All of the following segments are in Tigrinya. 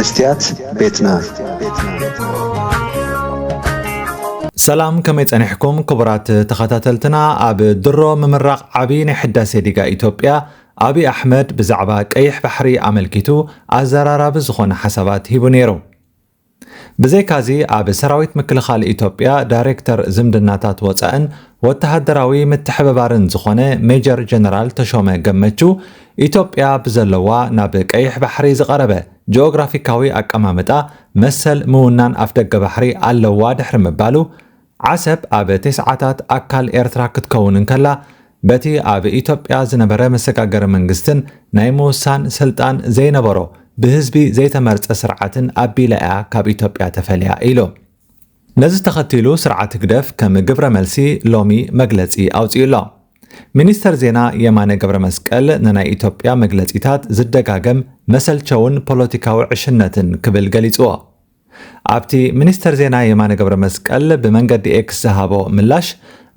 مستيات بيتنا سلام كما يصنحكم كبرات تخاتلتنا اب درو ممرق عبين حداسه ديغا ኢትዮጵያ አብይ አሕመድ بزعባ ቀይሕ ባሕሪ አመልኪቱ አዘራራብ ዝኾነ ሓሳባት ሂቡ ነይሩ ብዘይካዚ ኣብ ሰራዊት ምክልኻል ኢትዮጵያ ዳይሬክተር ዝምድናታት ወፃእን ወተሃደራዊ ምትሕብባርን ዝኾነ ሜጀር ጀነራል ተሾመ ገመቹ ኢትዮጵያ ብዘለዋ ናብ ቀይሕ ባሕሪ ዝቐረበ ጂኦግራፊካዊ አቀማመጣ መሰል ምውናን ኣፍደገ ባሕሪ ኣለዋ ድሕሪ ምባሉ ዓሰብ ኣብ ተስዓታት ኣካል ኤርትራ ክትከውን እንከላ በቲ ኣብ ኢትዮጵያ ዝነበረ መሰጋገረ መንግስትን ናይ ምውሳን ስልጣን ዘይነበሮ ብህዝቢ ዘይተመርጸ ስርዓትን ኣቢላያ ካብ ኢትዮጵያ ተፈልያ ኢሎ ነዚ ተኸቲሉ ስርዓት ግደፍ ከም ግብረ መልሲ ሎሚ መግለጺ ኣውጽኢሎ ሚኒስተር ዜና የማነ ገብረ መስቀል ንናይ ኢትዮጵያ መግለጺታት ዝደጋገም መሰልቸውን ፖለቲካዊ ዕሽነትን ክብል ገሊጽዎ ኣብቲ ሚኒስተር ዜና የማነ ገብረ መስቀል ብመንገዲ ኤክስ ዝሃቦ ምላሽ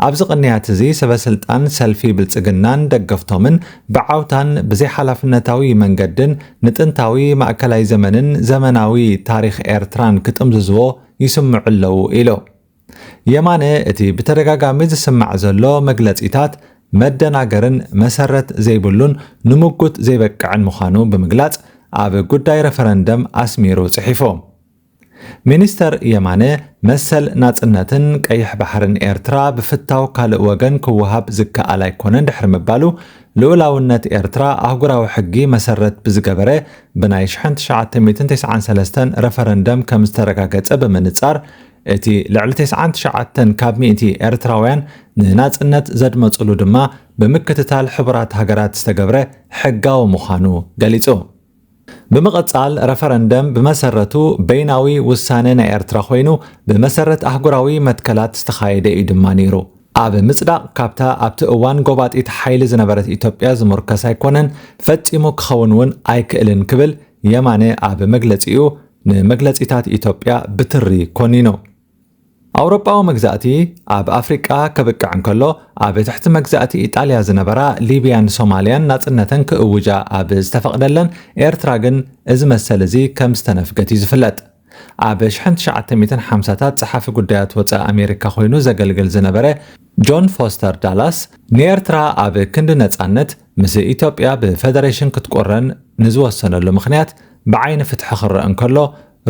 ኣብዚ ቅንያት እዚ ሰበስልጣን ሰልፊ ብልጽግናን ደገፍቶምን ብዓውታን ብዘይ ሓላፍነታዊ መንገድን ንጥንታዊ ማእከላይ ዘመንን ዘመናዊ ታሪኽ ኤርትራን ክጥምዝዝዎ ይስምዑ ኣለዉ ኢሎ የማነ እቲ ብተደጋጋሚ ዝስማዕ ዘሎ መግለጺታት መደናገርን መሰረት ዘይብሉን ንሙጉት ዘይበቅዕን ምዃኑ ብምግላጽ ኣብ ጉዳይ ረፈረንደም ኣስሚሩ ጽሒፎም ሚኒስተር የማነ መሰል ናጽነትን ቀይሕ ባሕርን ኤርትራ ብፍታው ካልእ ወገን ክወሃብ ዝከኣል ኣይኮነን ድሕሪ ምባሉ ልኡላውነት ኤርትራ ኣህጉራዊ ሕጊ መሰረት ብዝገበረ ብናይ 1993 ረፈረንደም ከም ዝተረጋገጸ ብምንጻር እቲ ልዕሊ 99 ካብ 100 ኤርትራውያን ንናጽነት ዘድመጽሉ ድማ ብምክትታል ሕቡራት ሃገራት ዝተገብረ ሕጋዊ ምዃኑ ገሊጹ بمقصال رفرندم بمسرቱ بيناوي ውሳነ ናይ ኤርትራ ኮይኑ بمسرت አህጉራዊ መትከላት ዝተኻየደ ድማ ነይሩ ኣብ ምጽዳቅ ካብታ ኣብቲ እዋን ጎባጢት ሓይሊ ዝነበረት ኢትዮጵያ ዝምርከስ ኣይኮነን ፈጺሙ ክኸውን ኣይክእልን ክብል የማነ ኣብ መግለጺኡ ንመግለጺታት ኢትዮጵያ ብትሪ ኮኒኖ አውሮፓዊ መግዛእቲ ኣብ አፍሪቃ ከብቅዕ እንከሎ ኣብ ትሕቲ መግዛእቲ ኢጣልያ ዝነበራ ሊቢያን ሶማሊያን ናጽነተን ክእውጃ ኣብ ዝተፈቅደለን ኤርትራ ግን እዚ መሰል እዚ ከም ዝተነፍገት ይዝፍለጥ ኣብ 1950ታት ጸሓፊ ጉዳያት ወፃኢ ኣሜሪካ ኮይኑ ዘገልግል ዝነበረ ጆን ፎስተር ዳላስ ንኤርትራ ኣብ ክንዲ ነጻነት ምስ ኢትዮጵያ ብፌደሬሽን ክትቆረን ንዝወሰነሉ ምኽንያት ብዓይኒ ፍትሒ ክርአ እንከሎ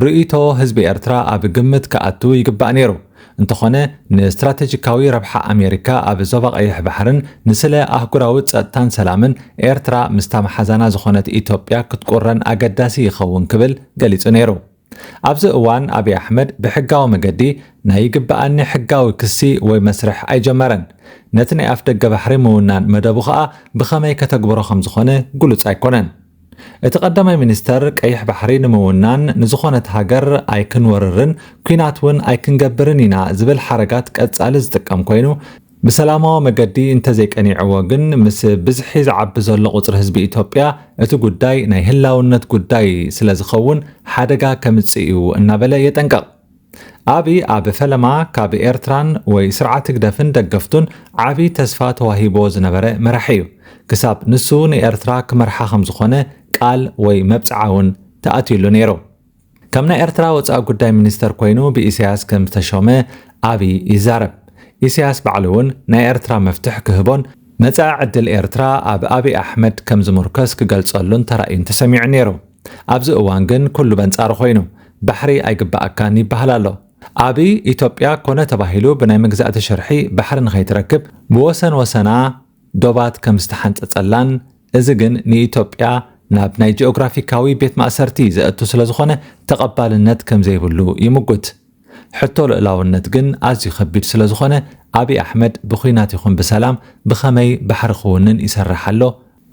ርእይቶ ህዝቢ ኤርትራ ኣብ ግምት ከኣቱ ይግባእ ነይሩ እንተኾነ ንስትራቴጂካዊ ረብሓ ኣሜሪካ ኣብ ዞባ ቀይሕ ባሕርን ንስለ ኣህጉራዊ ጸጥታን ሰላምን ኤርትራ ምስታ መሓዛና ዝኾነት ኢትዮጵያ ክትቆረን ኣገዳሲ ይኸውን ክብል ገሊጹ ነይሩ ኣብዚ እዋን አብይ አሕመድ ብሕጋዊ መገዲ ናይ ይግባኣኒ ሕጋዊ ክሲ ወይ መስርሕ ኣይጀመረን ነቲ ናይ ኣፍደገ ባሕሪ ምውናን መደቡ ከዓ ብኸመይ ከተግብሮ ከም ዝኾነ ግሉጽ ኣይኮነን እቲ ቀዳማይ ሚኒስተር ቀይሕ ባሕሪ ንምውናን ንዝኾነት ሃገር ኣይክንወርርን ኩናት ውን ኣይክንገብርን ኢና ዝብል ሓረጋት ቀጻሊ ዝጥቀም ኮይኑ ብሰላማዊ መገዲ እንተዘይቀኒዕዎ ግን ምስ ብዝሒ ዝዓቢ ዘሎ ቁጽሪ ህዝቢ ኢትዮጵያ እቲ ጉዳይ ናይ ህላውነት ጉዳይ ስለ ዝኸውን ሓደጋ ከምጽእ እዩ እናበለ የጠንቀቕ አብይ ኣብ ፈለማ ካብ ኤርትራን ወይ ስርዓት ግደፍን ደገፍቱን ዓቢ ተስፋ ተዋሂቦ ዝነበረ መራሒ እዩ ክሳብ ንሱ ንኤርትራ ክመርሓ ከም ዝኾነ ቃል ወይ መብጽዓውን ተኣትዩሉ ነይሩ ከም ናይ ኤርትራ ወፃኢ ጉዳይ ሚኒስተር ኮይኑ ብኢሳያስ ከም ተሾመ አብይ ይዛረብ ኢሳያስ ባዕሉውን ናይ ኤርትራ መፍትሕ ክህቦን መጻኢ ዕድል ኤርትራ ኣብ አብይ አሕመድ ከም ዝምርከስ ክገልጸሉን ተራእዩን ተሰሚዑ ነይሩ ኣብዚ እዋን ግን ኩሉ በንጻር ኮይኑ ባሕሪ ኣይግባኣካን ይበሃል ኣሎ አብይ ኢትዮጵያ ኮነ ተባሂሉ ብናይ መግዛእቲ ሽርሒ ባሕሪ ንኸይትረክብ ብወሰን ወሰና ዶባት ከም ዝተሓንጸጸላን እዚ ግን ንኢትዮጵያ ናብ ናይ ጂኦግራፊካዊ ቤት ማእሰርቲ ዘእቱ ስለ ዝኾነ ተቐባልነት ከም ዘይብሉ ይምጉት ሕቶ ልዕላውነት ግን ኣዝዩ ከቢድ ስለ ዝኾነ አብይ አሕመድ ብኹናት ይኹን ብሰላም ብኸመይ ባሕሪ ክውንን ይሰርሓሎ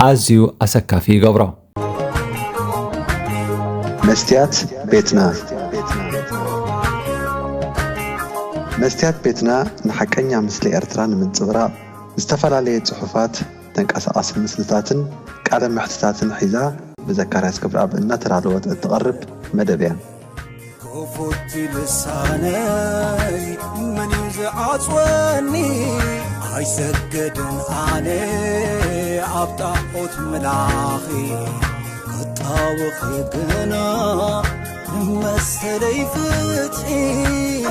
ኣዝዩ ኣሰካፊ ይገብሮ مستيات بيتنا مستيات بيتنا نحكينا مثل إرتران من صغرى استفعلالي صحفات تنقص مسلتاتن قال محتتاتن حيزا بذكر اسكبر اب ان ترالوت تقرب مدبيا كفوت لساني من يزعصوني هاي سجدن علي عبطاقوت ملاخي طاوخ يقنا مستلي فتحي